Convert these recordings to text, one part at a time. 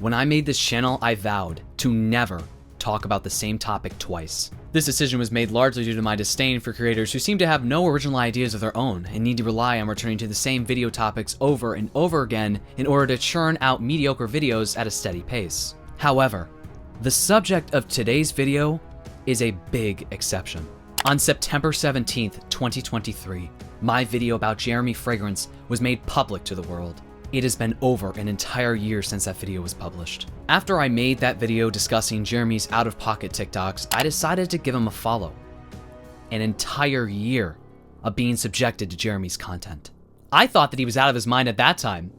When I made this channel, I vowed to never talk about the same topic twice. This decision was made largely due to my disdain for creators who seem to have no original ideas of their own and need to rely on returning to the same video topics over and over again in order to churn out mediocre videos at a steady pace. However, the subject of today's video is a big exception. On September 17th, 2023, my video about Jeremy Fragrance was made public to the world. It has been over an entire year since that video was published. After I made that video discussing Jeremy's out-of-pocket TikToks, I decided to give him a follow. An entire year of being subjected to Jeremy's content. I thought that he was out of his mind at that time.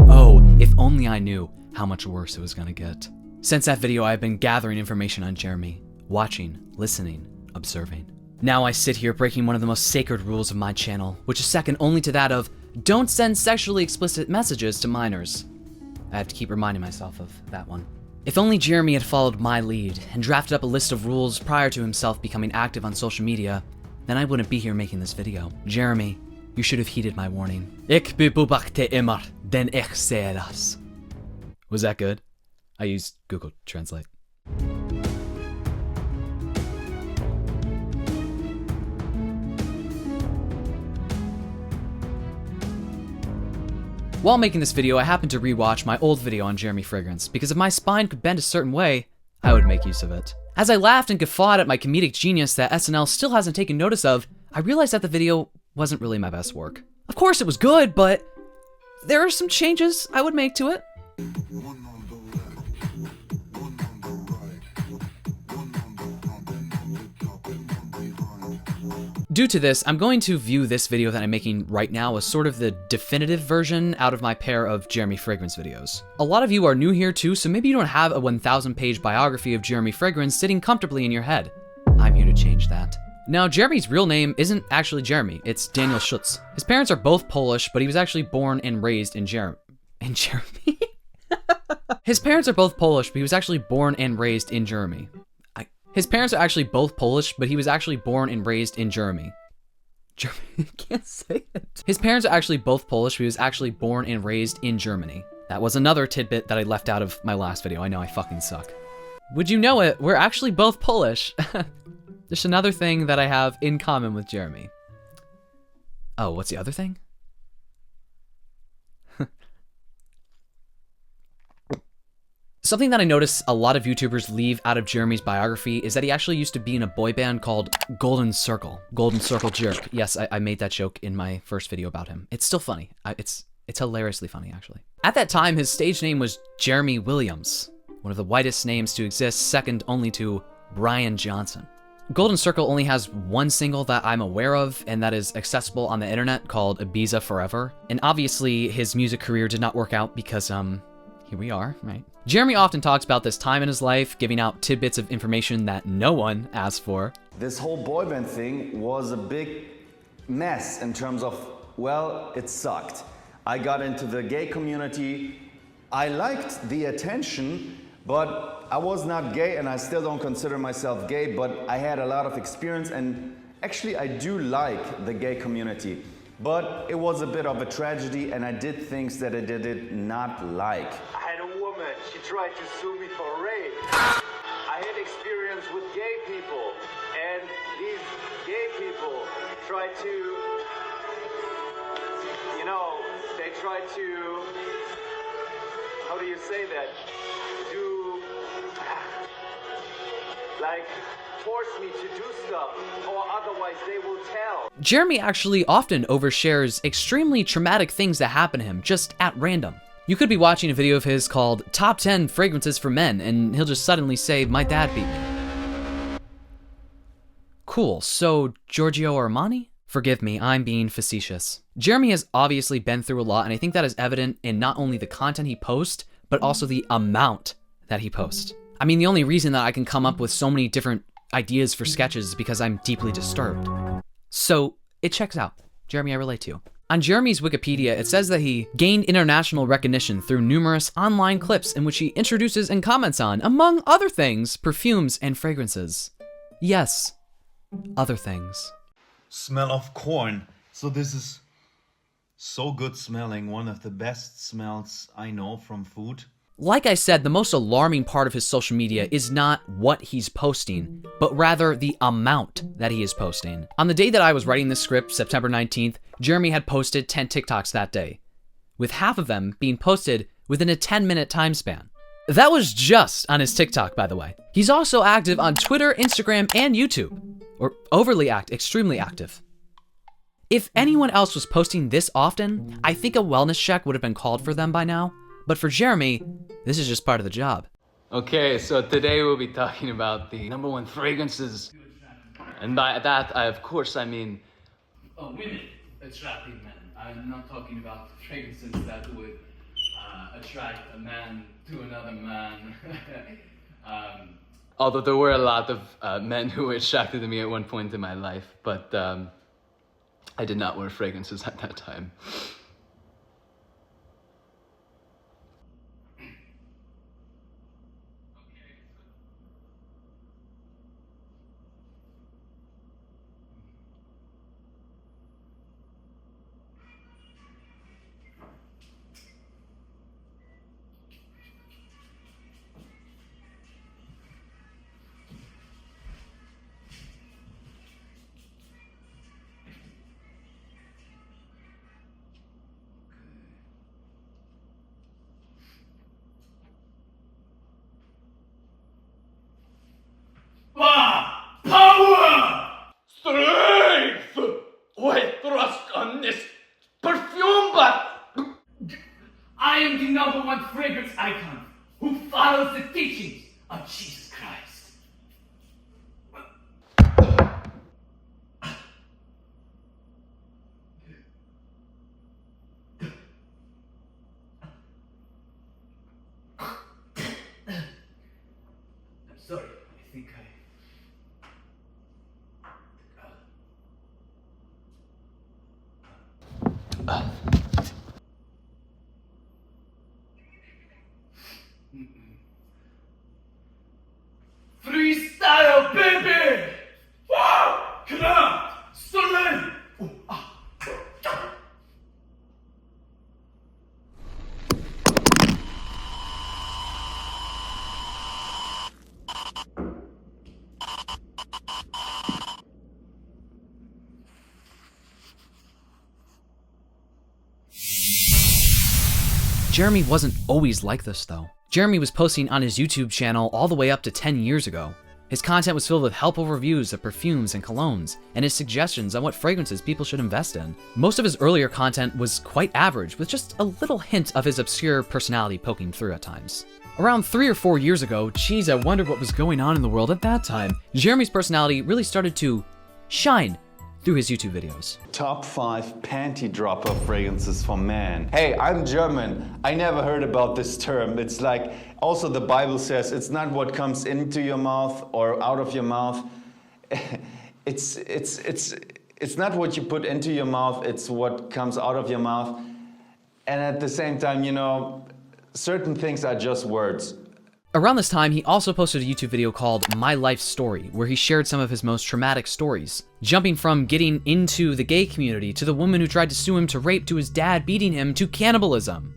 Oh, if only I knew how much worse it was gonna get. Since that video, I've been gathering information on Jeremy, watching, listening, observing. Now I sit here breaking one of the most sacred rules of my channel, which is second only to that of don't send sexually explicit messages to minors. I have to keep reminding myself of that one. If only Jeremy had followed my lead and drafted up a list of rules prior to himself becoming active on social media, then I wouldn't be here making this video. Jeremy, you should have heeded my warning. Ik bebubakte immer, den ich sehe das. Was that good? I used Google Translate. While making this video, I happened to rewatch my old video on Jeremy Fragrance, because if my spine could bend a certain way, I would make use of it. As I laughed and guffawed at my comedic genius that SNL still hasn't taken notice of, I realized that the video wasn't really my best work. Of course it was good, but there are some changes I would make to it. Due to this, I'm going to view this video that I'm making right now as sort of the definitive version out of my pair of Jeremy Fragrance videos. A lot of you are new here too, so maybe you don't have a 1,000-page biography of Jeremy Fragrance sitting comfortably in your head. I'm here to change that. Now, Jeremy's real name isn't actually Jeremy, it's Daniel Schutz. His parents are both Polish, but he was actually born and raised in Jeremy. His parents are both Polish, but he was actually born and raised in Germany. His parents are actually both Polish, but he was actually born and raised in Germany. I can't say it. His parents are actually both Polish, but he was actually born and raised in Germany. That was another tidbit that I left out of my last video. I know I fucking suck. Would you know it? We're actually both Polish. Just another thing that I have in common with Jeremy. Oh, what's the other thing? Something that I notice a lot of YouTubers leave out of Jeremy's biography is that he actually used to be in a boy band called Golden Circle. Golden Circle Jerk. Yes, I made that joke in my first video about him. It's still funny. It's hilariously funny, actually. At that time, his stage name was Jeremy Williams, one of the whitest names to exist, second only to Brian Johnson. Golden Circle only has one single that I'm aware of, and that is accessible on the internet, called Ibiza Forever. And obviously, his music career did not work out because, here we are, right? Jeremy often talks about this time in his life, giving out tidbits of information that no one asked for. This whole boy band thing was a big mess in terms of, well, it sucked. I got into the gay community. I liked the attention, but I was not gay, and I still don't consider myself gay, but I had a lot of experience, and actually I do like the gay community. But it was a bit of a tragedy, and I did things that I did not like. I had a woman, she tried to sue me for rape. I had experience with gay people, and these gay people tried to, they tried to, how do you say that? Force me to do stuff, or otherwise they will tell. Jeremy actually often overshares extremely traumatic things that happen to him just at random. You could be watching a video of his called Top 10 Fragrances for Men, and he'll just suddenly say, my dad beat me. Cool, so Giorgio Armani? Forgive me, I'm being facetious. Jeremy has obviously been through a lot, and I think that is evident in not only the content he posts, but also the amount that he posts. I mean, the only reason that I can come up with so many different ideas for sketches is because I'm deeply disturbed. So, it checks out. Jeremy, I relate to you. On Jeremy's Wikipedia, it says that he gained international recognition through numerous online clips in which he introduces and comments on, among other things, perfumes and fragrances. Yes, other things. Smell of corn. So this is So good smelling, one of the best smells I know from food. Like I said, the most alarming part of his social media is not what he's posting, but rather the amount that he is posting. On the day that I was writing this script, September 19th, Jeremy had posted 10 TikToks that day, with half of them being posted within a 10-minute time span. That was just on his TikTok, by the way. He's also active on Twitter, Instagram, and YouTube. Or extremely active. If anyone else was posting this often, I think a wellness check would have been called for them by now. But for Jeremy, this is just part of the job. Okay, so today we'll be talking about the #1 fragrances. And by that, of course, I mean... women attracting men. I'm not talking about fragrances that would attract a man to another man. Although there were a lot of men who were attracted to me at one point in my life, but I did not wear fragrances at that time. Power! Strength! Why trust on this perfume, but... I am the #1 fragrance icon who follows the teachings of Jesus Christ. I'm sorry, I think Freestyle, baby! Wow! Come on! Sterling! Jeremy wasn't always like this, though. Jeremy was posting on his YouTube channel all the way up to 10 years ago. His content was filled with helpful reviews of perfumes and colognes, and his suggestions on what fragrances people should invest in. Most of his earlier content was quite average, with just a little hint of his obscure personality poking through at times. Around 3 or 4 years ago, geez, I wondered what was going on in the world at that time, Jeremy's personality really started to shine through his YouTube videos. Top 5 panty dropper fragrances for men. Hey, I'm German. I never heard about this term. It's like, also the Bible says it's not what comes into your mouth or out of your mouth. It's not what you put into your mouth, it's what comes out of your mouth. And at the same time, you know, certain things are just words. Around this time, he also posted a YouTube video called My Life Story, where he shared some of his most traumatic stories, jumping from getting into the gay community to the woman who tried to sue him to rape to his dad beating him to cannibalism.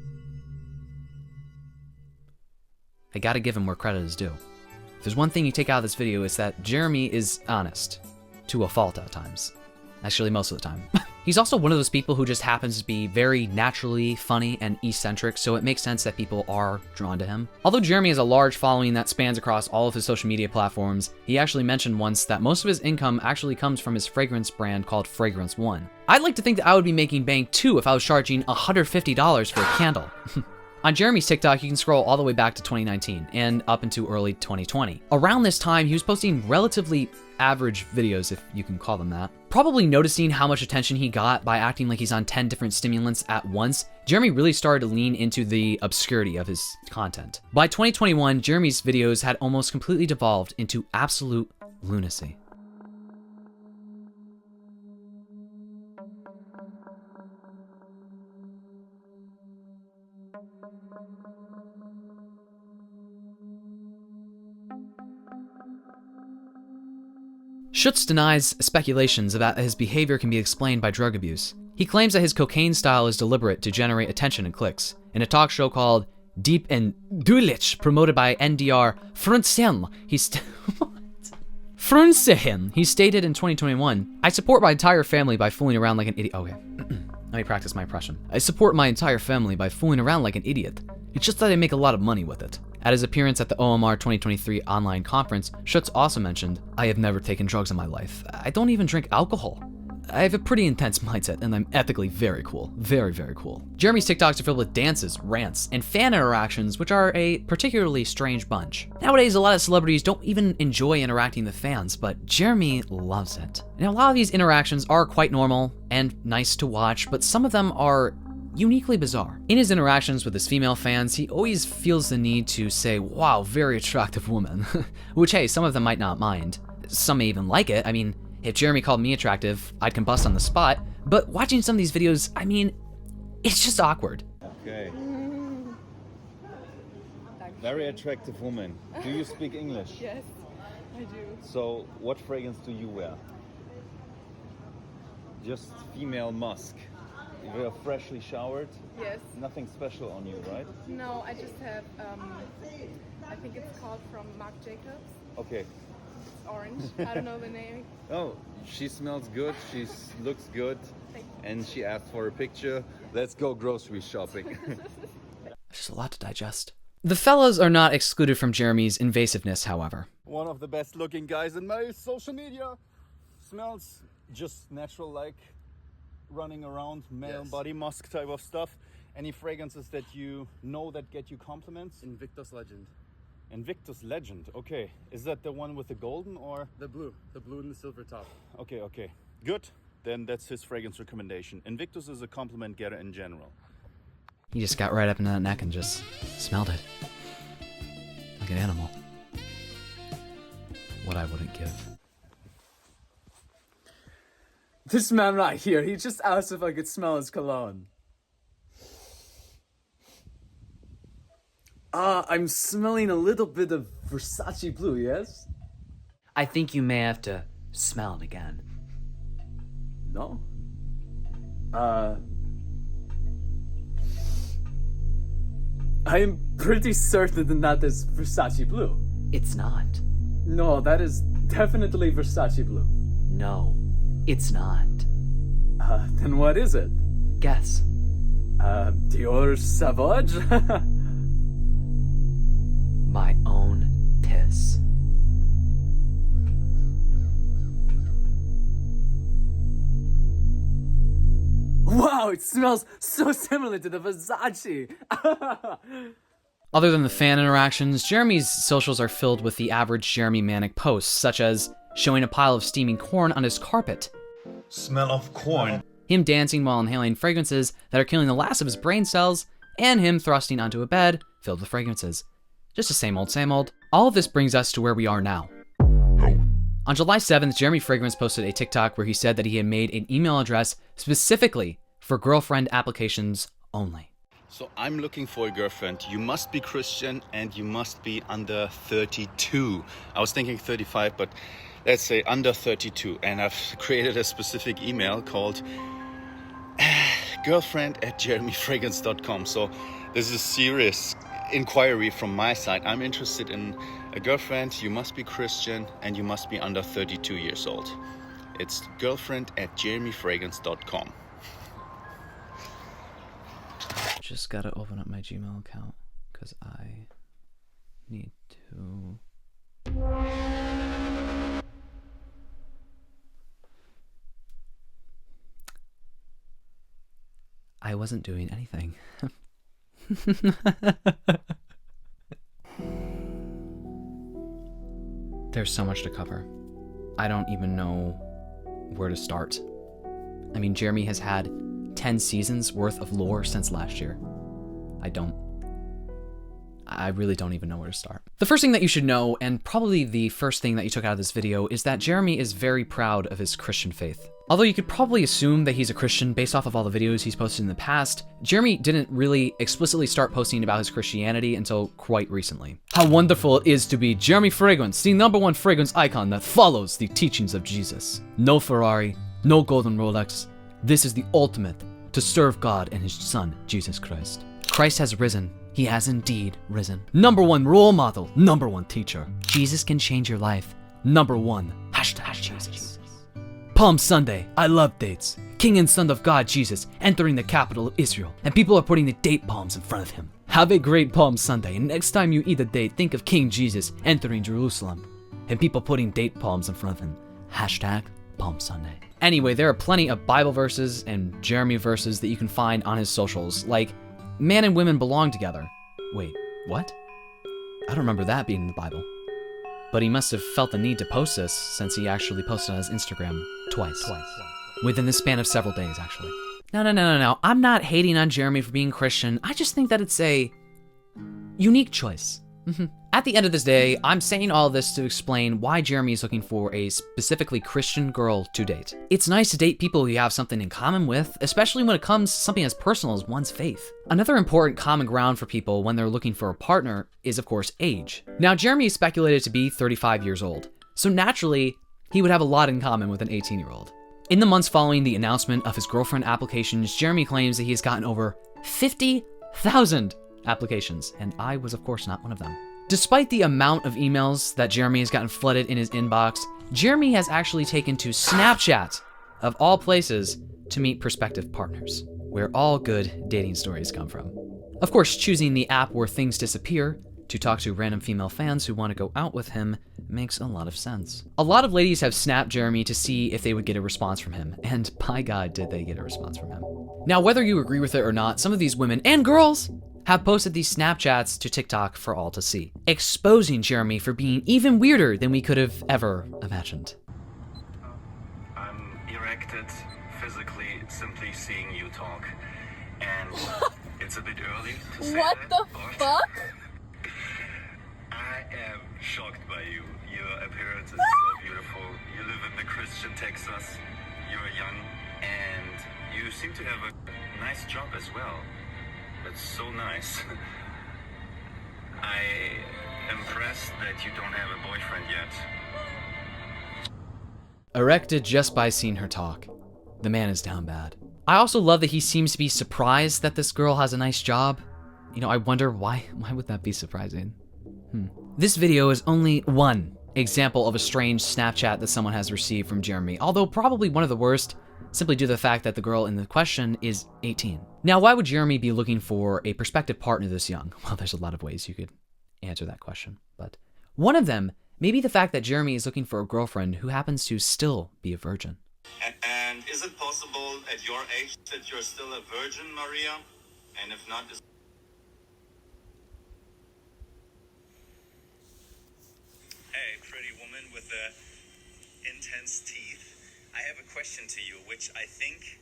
I gotta give him where credit is due. If there's one thing you take out of this video, it's that Jeremy is honest, to a fault at times. Actually, most of the time. He's also one of those people who just happens to be very naturally funny and eccentric, so it makes sense that people are drawn to him. Although Jeremy has a large following that spans across all of his social media platforms, he actually mentioned once that most of his income actually comes from his fragrance brand called Fragrance One. I'd like to think that I would be making bank too if I was charging $150 for a candle. On Jeremy's TikTok, you can scroll all the way back to 2019 and up into early 2020. Around this time, he was posting relatively average videos, if you can call them that. Probably noticing how much attention he got by acting like he's on 10 different stimulants at once, Jeremy really started to lean into the obscurity of his content. By 2021, Jeremy's videos had almost completely devolved into absolute lunacy. Schutz denies speculations about his behavior can be explained by drug abuse. He claims that his cocaine style is deliberate to generate attention and clicks. In a talk show called Deep and Dulich, promoted by NDR Frunzehen, he stated in 2021, "I support my entire family by fooling around like an idiot." Okay, let me practice my impression. "I support my entire family by fooling around like an idiot. It's just that I make a lot of money with it." At his appearance at the OMR 2023 online conference, Schutz also mentioned, "I have never taken drugs in my life. I don't even drink alcohol. I have a pretty intense mindset, and I'm ethically very cool. Very, very cool." Jeremy's TikToks are filled with dances, rants, and fan interactions, which are a particularly strange bunch. Nowadays, a lot of celebrities don't even enjoy interacting with fans, but Jeremy loves it. And a lot of these interactions are quite normal and nice to watch, but some of them are uniquely bizarre. In his interactions with his female fans, he always feels the need to say, "Wow, very attractive woman," which, hey, some of them might not mind. Some may even like it. I mean, if Jeremy called me attractive, I'd combust on the spot, but watching some of these videos, I mean, it's just awkward. Okay. Very attractive woman. Do you speak English? Yes, I do. So, what fragrance do you wear? Just female musk. You are freshly showered? Yes. Nothing special on you, right? No, I just have, I think it's called from Marc Jacobs. Okay. It's orange. I don't know the name. Oh, she smells good, she looks good, and she asked for a picture. Let's go grocery shopping. There's a lot to digest. The fellas are not excluded from Jeremy's invasiveness, however. One of the best looking guys in my social media. Smells just natural, like running around, male body musk type of stuff. Any fragrances that you know that get you compliments? Invictus Legend. Invictus Legend, okay. Is that the one with the golden or? The blue and the silver top. Okay, okay. Good. Then that's his fragrance recommendation. Invictus is a compliment getter in general. He just got right up into that neck and just smelled it. Like an animal. What I wouldn't give. This man right here, he just asked if I could smell his cologne. I'm smelling a little bit of Versace blue, yes? I think you may have to smell it again. No? I'm pretty certain that is Versace blue. It's not. No, that is definitely Versace blue. No, it's not. Then what is it? Guess. Dior Sauvage? My own piss. Wow, it smells so similar to the Versace. Other than the fan interactions, Jeremy's socials are filled with the average Jeremy manic posts, such as showing a pile of steaming corn on his carpet, Smell of corn. him dancing while inhaling fragrances that are killing the last of his brain cells, and him thrusting onto a bed filled with fragrances. Just the same old, same old. All of this brings us to where we are now. On July 7th, Jeremy Fragrance posted a TikTok where he said that he had made an email address specifically for girlfriend applications only. So I'm looking for a girlfriend. You must be Christian and you must be under 32. I was thinking 35, but let's say under 32. And I've created a specific email called girlfriend@jeremyfragrance.com. So this is a serious inquiry from my side. I'm interested in a girlfriend. You must be Christian and you must be under 32 years old. It's girlfriend@jeremyfragrance.com. Just gotta open up my Gmail account because I need to. I wasn't doing anything. There's so much to cover. I don't even know where to start. I mean, Jeremy has had 10 seasons worth of lore since last year. I really don't even know where to start. The first thing that you should know, and probably the first thing that you took out of this video, is that Jeremy is very proud of his Christian faith. Although you could probably assume that he's a Christian based off of all the videos he's posted in the past, Jeremy didn't really explicitly start posting about his Christianity until quite recently. How wonderful it is to be Jeremy Fragrance, the #1 fragrance icon that follows the teachings of Jesus. No Ferrari, no golden Rolex, This is the ultimate, to serve God and his Son, Jesus Christ. Christ has risen. He has indeed risen. Number one role model. Number one teacher. Jesus can change your life. Number one. Hashtag Jesus. Palm Sunday. I love dates. King and Son of God Jesus entering the capital of Israel, and people are putting the date palms in front of him. Have a great Palm Sunday, and next time you eat a date, think of King Jesus entering Jerusalem, and people putting date palms in front of him. Hashtag Palm Sunday. Anyway, there are plenty of Bible verses and Jeremy verses that you can find on his socials, like, man and women belong together. Wait, what? I don't remember that being in the Bible. But he must have felt the need to post this, since he actually posted on his Instagram twice. Within the span of several days, actually. No. I'm not hating on Jeremy for being Christian. I just think that it's a unique choice. At the end of this day, I'm saying all this to explain why Jeremy is looking for a specifically Christian girl to date. It's nice to date people you have something in common with, especially when it comes to something as personal as one's faith. Another important common ground for people when they're looking for a partner is, of course, age. Now, Jeremy is speculated to be 35 years old, so naturally, he would have a lot in common with an 18-year-old. In the months following the announcement of his girlfriend applications, Jeremy claims that he has gotten over 50,000 applications, and I was, of course, not one of them. Despite the amount of emails that Jeremy has gotten flooded in his inbox, Jeremy has actually taken to Snapchat, of all places, to meet prospective partners, where all good dating stories come from. Of course, choosing the app where things disappear to talk to random female fans who want to go out with him makes a lot of sense. A lot of ladies have snapped Jeremy to see if they would get a response from him, and by God, did they get a response from him. Now, whether you agree with it or not, some of these women and girls have posted these Snapchats to TikTok for all to see, exposing Jeremy for being even weirder than we could have ever imagined. I'm erected physically simply seeing you talk, and it's a bit early to say What that, the but fuck? I am shocked by you. Your appearance is so beautiful. You live in the Christian Texas. You're young, and you seem to have a nice job as well. That's so nice. I am impressed that you don't have a boyfriend yet. Erected just by seeing her talk. The man is down bad. I also love that he seems to be surprised that this girl has a nice job. You know, I wonder why would that be surprising? This video is only one example of a strange Snapchat that someone has received from Jeremy, although probably one of the worst, simply due to the fact that the girl in the question is 18. Now, why would Jeremy be looking for a prospective partner this young? Well, there's a lot of ways you could answer that question, but one of them may be the fact that Jeremy is looking for a girlfriend who happens to still be a virgin. And is it possible at your age that you're still a virgin, Maria? And if not, is... Hey, pretty woman with the intense teeth. I have a question to you, which I think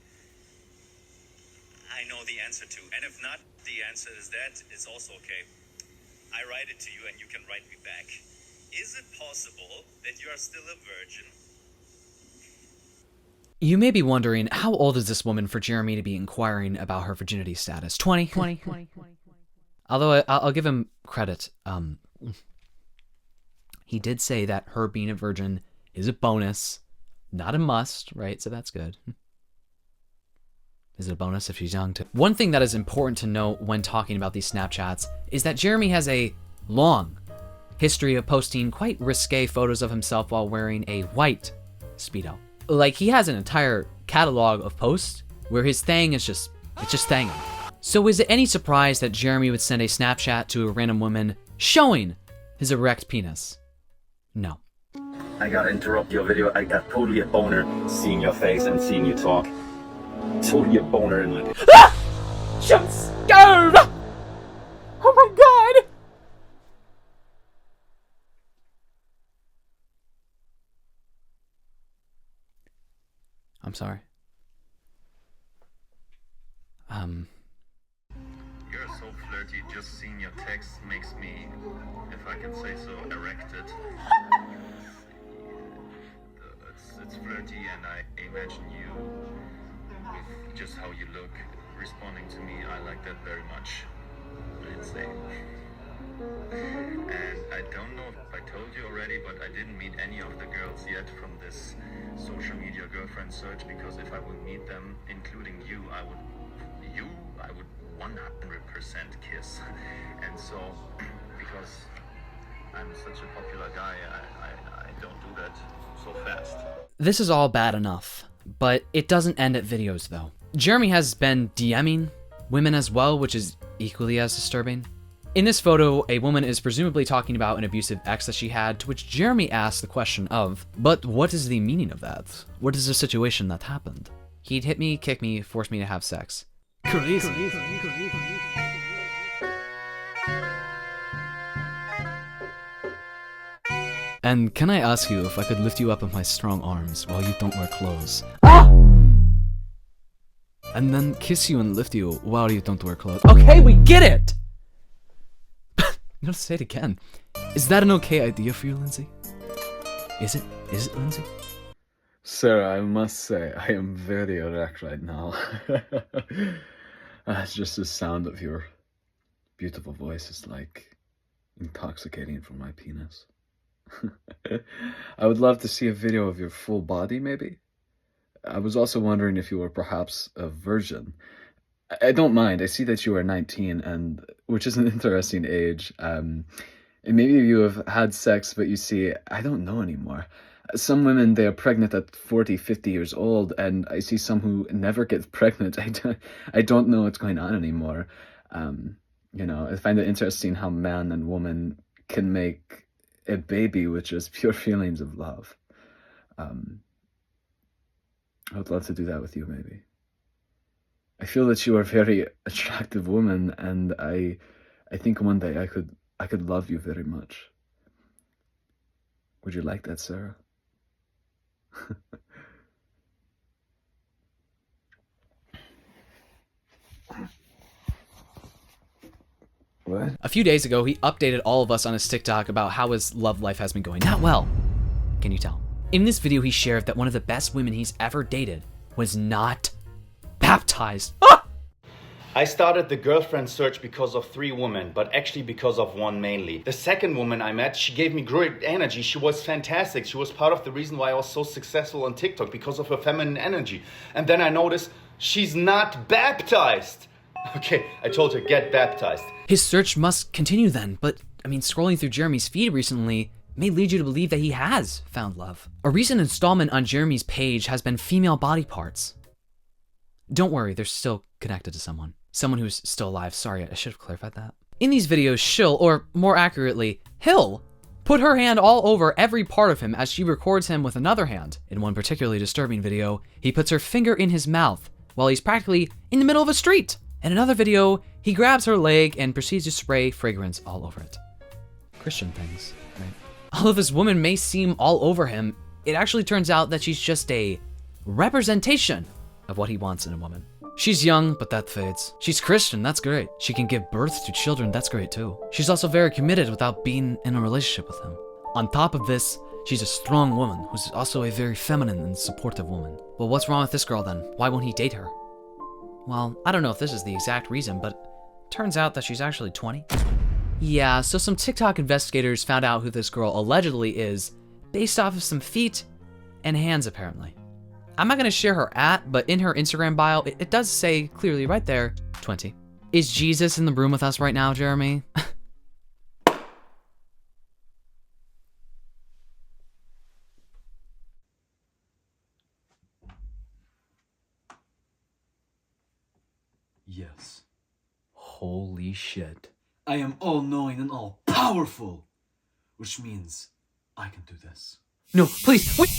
I know the answer to. And if not, the answer is that, it's also okay. I write it to you and you can write me back. Is it possible that you are still a virgin? You may be wondering, how old is this woman for Jeremy to be inquiring about her virginity status? 20? Although I'll give him credit. He did say that her being a virgin is a bonus, not a must, right? So that's good. Is it a bonus if she's young too? One thing that is important to note when talking about these Snapchats is that Jeremy has a long history of posting quite risque photos of himself while wearing a white Speedo. Like, he has an entire catalog of posts where his thing is just thanging. So is it any surprise that Jeremy would send a Snapchat to a random woman showing his erect penis? No. I gotta interrupt your video. I got totally a boner seeing your face and seeing you talk. Totally a boner in my... I'm scared! Oh my god! I'm sorry. You're so flirty, just seeing your text makes me, if I can say so, erected. It's flirty, and I imagine you, with just how you look, responding to me. I like that very much, I'd say. And I don't know if I told you already, but I didn't meet any of the girls yet from this social media girlfriend search, because if I would meet them, including you, I would 100% kiss. And so, because I'm such a popular guy, I don't do that so fast. This is all bad enough, but it doesn't end at videos though. Jeremy has been DMing women as well, which is equally as disturbing. In this photo, a woman is presumably talking about an abusive ex that she had, to which Jeremy asks the question of, but what is the meaning of that? What is the situation that happened? He'd hit me, kick me, force me to have sex. Crazy. And can I ask you if I could lift you up in my strong arms while you don't wear clothes? Ah! And then kiss you and lift you while you don't wear clothes. Okay, we get it! I'm gonna say it again. Is that an okay idea for you, Lindsay? Is it? Is it, Lindsay? Sarah, I must say, I am very erect right now. It's just the sound of your beautiful voice is like intoxicating for my penis. I would love to see a video of your full body, maybe. I was also wondering if you were perhaps a virgin. I don't mind. I see that you are 19, and which is an interesting age. And maybe you have had sex, but you see, I don't know anymore. Some women, they are pregnant at 40, 50 years old, and I see some who never get pregnant. I don't know what's going on anymore. You know, I find it interesting how man and woman can make a baby with just pure feelings of love. I would love to do that with you, maybe. I feel that you are a very attractive woman, and I think one day I could love you very much. Would you like that, Sarah? What? A few days ago, he updated all of us on his TikTok about how his love life has been going. Not well, can you tell? In this video, he shared that one of the best women he's ever dated was not baptized. Ah! I started the girlfriend search because of 3 women, but actually because of one mainly. The second woman I met, she gave me great energy. She was fantastic. She was part of the reason why I was so successful on TikTok, because of her feminine energy. And then I noticed she's not baptized. Okay, I told her, get baptized. His search must continue then, but I mean, scrolling through Jeremy's feed recently may lead you to believe that he has found love. A recent installment on Jeremy's page has been female body parts. Don't worry, they're still connected to someone. Someone who's still alive. Sorry, I should have clarified that. In these videos, she'll, or more accurately, he'll, put her hand all over every part of him as she records him with another hand. In one particularly disturbing video, he puts her finger in his mouth while he's practically in the middle of a street. In another video, he grabs her leg and proceeds to spray fragrance all over it. Christian things, right? Although this woman may seem all over him, it actually turns out that she's just a representation of what he wants in a woman. She's young, but that fades. She's Christian, that's great. She can give birth to children, that's great too. She's also very committed without being in a relationship with him. On top of this, she's a strong woman who's also a very feminine and supportive woman. Well, what's wrong with this girl then? Why won't he date her? Well, I don't know if this is the exact reason, but turns out that she's actually 20. Yeah, so some TikTok investigators found out who this girl allegedly is based off of some feet and hands, apparently. I'm not gonna share her but in her Instagram bio, it does say clearly right there, 20. Is Jesus in the room with us right now, Jeremy? Yes. Holy shit. I am all-knowing and all-powerful, which means I can do this. No, please, wait!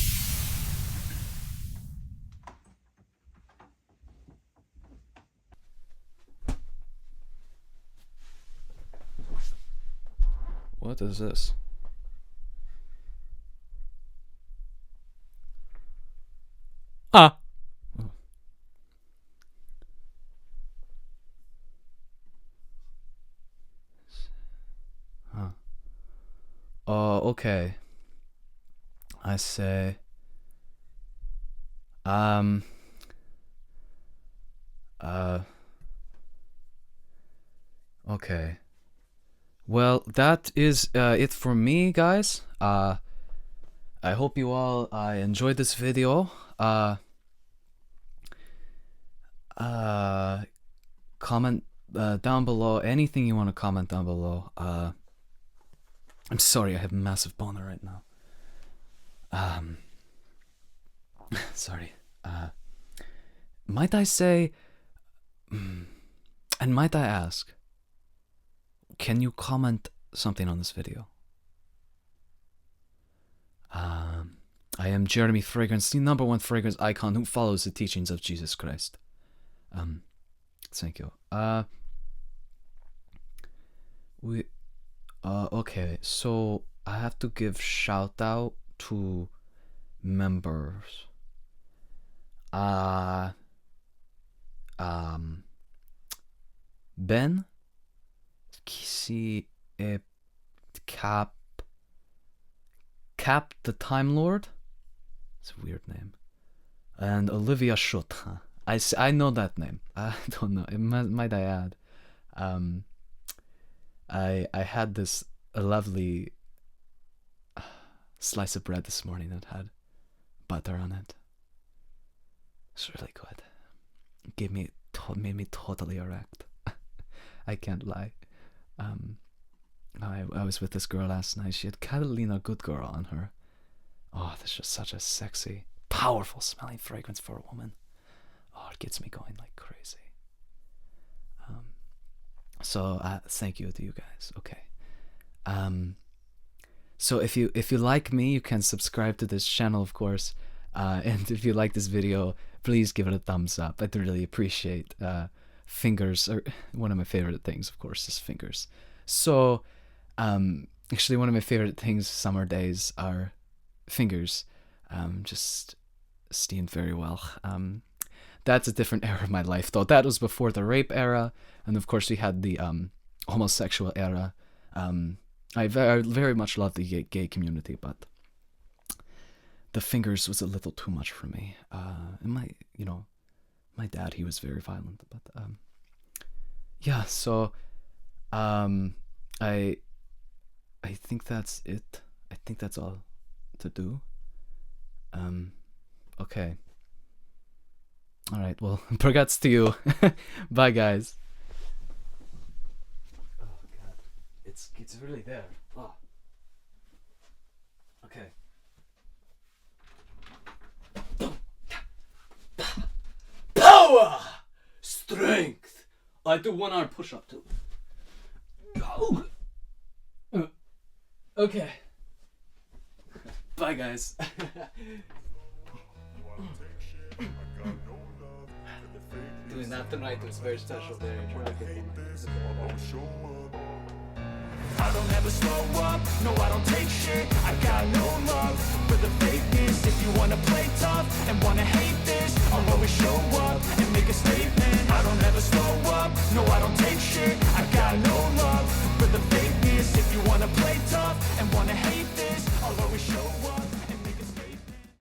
What is this? Ah. Huh. Oh, okay. I say. Okay. Well, that is it for me, guys. I hope you all enjoyed this video. Comment down below anything you want to comment down below. I'm sorry, I have a massive boner right now. Sorry. Might I say, and might I ask, can you comment something on this video? I am Jeremy Fragrance, the #1 fragrance icon who follows the teachings of Jesus Christ. Thank you. Okay, so I have to give shout out to members. Ben, Kisi, Cap the Time Lord. It's a weird name. And Olivia Schutt. I know that name. I don't know. Might I add? I had this lovely slice of bread this morning that had butter on it. It's really good. Made me totally erect. I can't lie. I was with this girl last night. She had Catalina Good Girl on her. Oh, that's just such a sexy, powerful smelling fragrance for a woman. Oh, it gets me going like crazy. So thank you to you guys. Okay. So if you like me, you can subscribe to this channel, of course. And if you like this video, please give it a thumbs up. I'd really appreciate. Fingers are one of my favorite things, of course, is fingers. So actually one of my favorite things summer days are fingers. Just steam very well. That's a different era of my life, though. That was before the rape era, and of course we had the homosexual era. I very much love the gay community, but the fingers was a little too much for me. And my dad, he was very violent, but yeah. So I think that's it. I think that's all to do. Okay. All right. Well, congrats to you. Bye, guys. Oh God, it's really there. Oh. Okay. Power, strength. I do 1 hour push-up too. Go. Okay. Bye, guys. Doing that tonight was very special. Very attractive. I don't ever slow up, no I don't take shit. I got no love for the fakeness. If you wanna play tough and wanna hate this, I'll always show up and make a statement. I don't ever slow up, no I don't take shit. I got no love for the fakeness. If you wanna play tough and wanna hate this, I'll always show up.